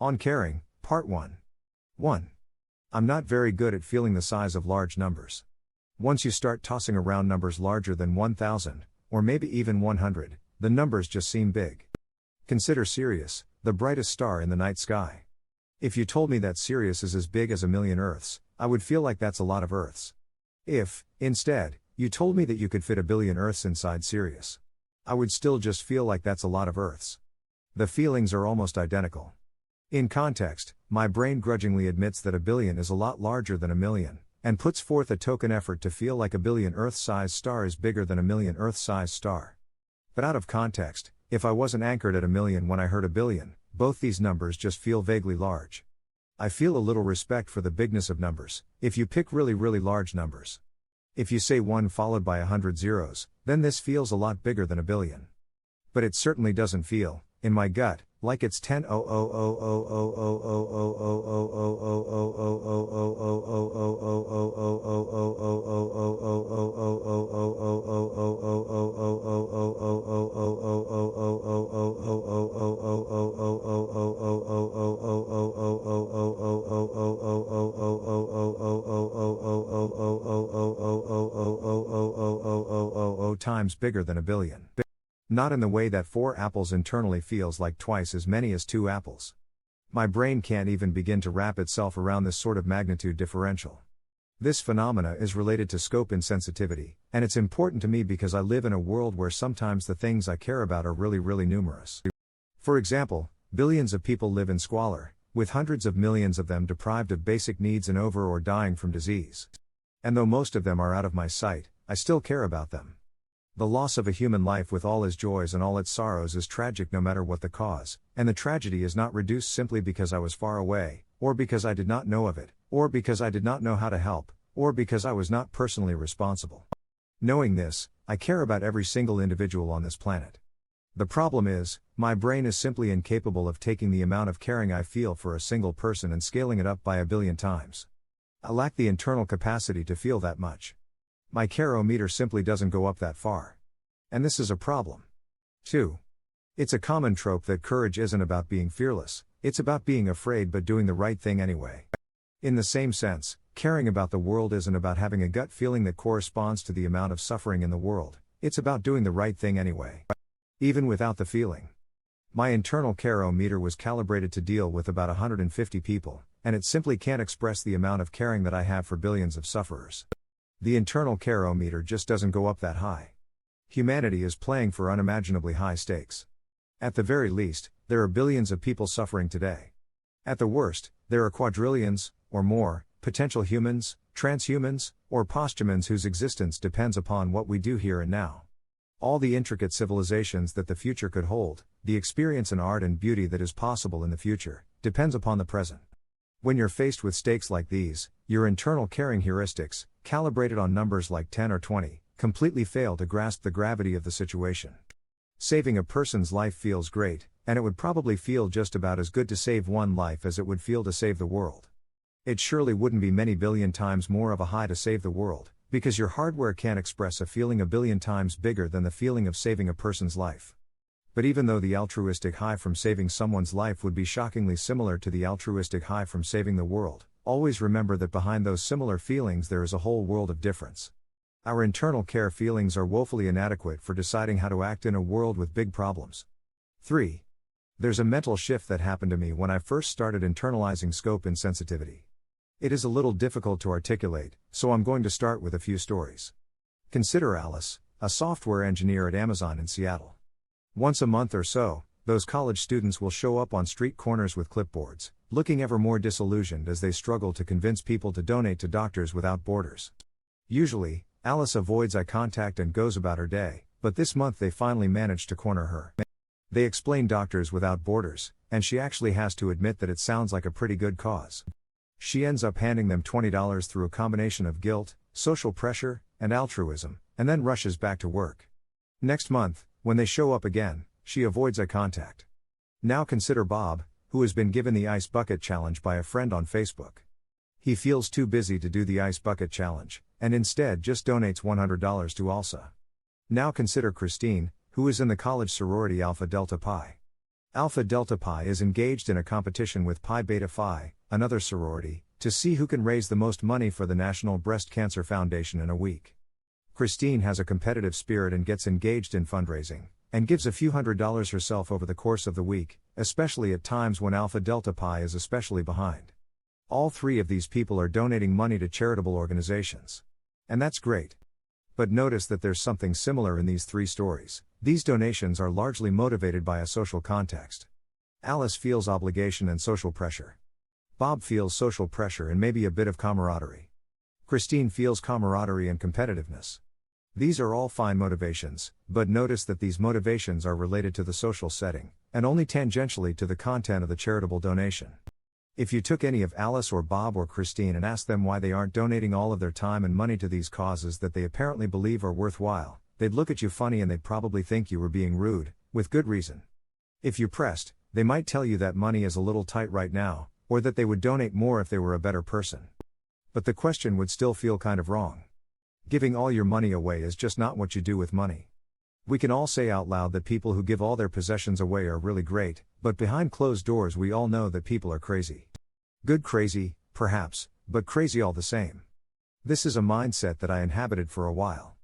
On Caring, Part 1. 1. I'm not very good at feeling the size of large numbers. Once you start tossing around numbers larger than 1,000, or maybe even 100, the numbers just seem big. Consider Sirius, the brightest star in the night sky. If you told me that Sirius is as big as 1,000,000 Earths, I would feel like that's a lot of Earths. If, instead, you told me that you could fit 1,000,000,000 Earths inside Sirius, I would still just feel like that's a lot of Earths. The feelings are almost identical. In context, my brain grudgingly admits that 1,000,000,000 is a lot larger than 1,000,000, and puts forth a token effort to feel like 1,000,000,000 Earth-sized star is bigger than 1,000,000 Earth-sized star. But out of context, if I wasn't anchored at 1,000,000 when I heard 1,000,000,000, both these numbers just feel vaguely large. I feel a little respect for the bigness of numbers, if you pick really large numbers. If you say 1 followed by 100 zeros, then this feels a lot bigger than 1,000,000,000. But it certainly doesn't feel, in my gut, like it's 10 times bigger than 1,000,000,000. Not in the way that 4 apples internally feels like twice as many as 2 apples. My brain can't even begin to wrap itself around this sort of magnitude differential. This phenomena is related to scope insensitivity, and it's important to me because I live in a world where sometimes the things I care about are really numerous. For example, billions of people live in squalor, with hundreds of millions of them deprived of basic needs and over or dying from disease. And though most of them are out of my sight, I still care about them. The loss of a human life with all its joys and all its sorrows is tragic no matter what the cause, and the tragedy is not reduced simply because I was far away, or because I did not know of it, or because I did not know how to help, or because I was not personally responsible. Knowing this, I care about every single individual on this planet. The problem is, my brain is simply incapable of taking the amount of caring I feel for a single person and scaling it up by 1,000,000,000 times. I lack the internal capacity to feel that much. My care-o-meter simply doesn't go up that far. And this is a problem. 2. It's a common trope that courage isn't about being fearless, it's about being afraid but doing the right thing anyway. In the same sense, caring about the world isn't about having a gut feeling that corresponds to the amount of suffering in the world, it's about doing the right thing anyway. Even without the feeling. My internal care-o-meter was calibrated to deal with about 150 people, and it simply can't express the amount of caring that I have for billions of sufferers. The internal care-o-meter just doesn't go up that high. Humanity is playing for unimaginably high stakes. At the very least, there are billions of people suffering today. At the worst, there are quadrillions, or more, potential humans, transhumans, or posthumans whose existence depends upon what we do here and now. All the intricate civilizations that the future could hold, the experience in art and beauty that is possible in the future, depends upon the present. When you're faced with stakes like these, your internal caring heuristics, calibrated on numbers like 10 or 20, completely fail to grasp the gravity of the situation. Saving a person's life feels great, and it would probably feel just about as good to save one life as it would feel to save the world. It surely wouldn't be many billion times more of a high to save the world, because your hardware can't express a feeling 1,000,000,000 times bigger than the feeling of saving a person's life. But even though the altruistic high from saving someone's life would be shockingly similar to the altruistic high from saving the world, always remember that behind those similar feelings there is a whole world of difference. Our internal care feelings are woefully inadequate for deciding how to act in a world with big problems. 3. There's a mental shift that happened to me when I first started internalizing scope insensitivity. It is a little difficult to articulate, so I'm going to start with a few stories. Consider Alice, a software engineer at Amazon in Seattle. Once a month or so, those college students will show up on street corners with clipboards, looking ever more disillusioned as they struggle to convince people to donate to Doctors Without Borders. Usually, Alice avoids eye contact and goes about her day, but this month they finally managed to corner her. They explain Doctors Without Borders, and she actually has to admit that it sounds like a pretty good cause. She ends up handing them $20 through a combination of guilt, social pressure, and altruism, and then rushes back to work. Next month, when they show up again, she avoids eye contact. Now consider Bob, who has been given the Ice Bucket Challenge by a friend on Facebook. He feels too busy to do the Ice Bucket Challenge, and instead just donates $100 to ALSA. Now consider Christine, who is in the college sorority Alpha Delta Pi. Alpha Delta Pi is engaged in a competition with Pi Beta Phi, another sorority, to see who can raise the most money for the National Breast Cancer Foundation in a week. Christine has a competitive spirit and gets engaged in fundraising, and gives a few $100s herself over the course of the week, especially at times when Alpha Delta Pi is especially behind. All three of these people are donating money to charitable organizations. And that's great. But notice that there's something similar in these three stories. These donations are largely motivated by a social context. Alice feels obligation and social pressure. Bob feels social pressure and maybe a bit of camaraderie. Christine feels camaraderie and competitiveness. These are all fine motivations, but notice that these motivations are related to the social setting, and only tangentially to the content of the charitable donation. If you took any of Alice or Bob or Christine and asked them why they aren't donating all of their time and money to these causes that they apparently believe are worthwhile, they'd look at you funny and they'd probably think you were being rude, with good reason. If you pressed, they might tell you that money is a little tight right now, or that they would donate more if they were a better person. But the question would still feel kind of wrong. Giving all your money away is just not what you do with money. We can all say out loud that people who give all their possessions away are really great, but behind closed doors we all know that people are crazy. Good crazy, perhaps, but crazy all the same. This is a mindset that I inhabited for a while.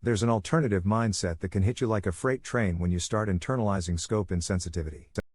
There's an alternative mindset that can hit you like a freight train when you start internalizing scope insensitivity.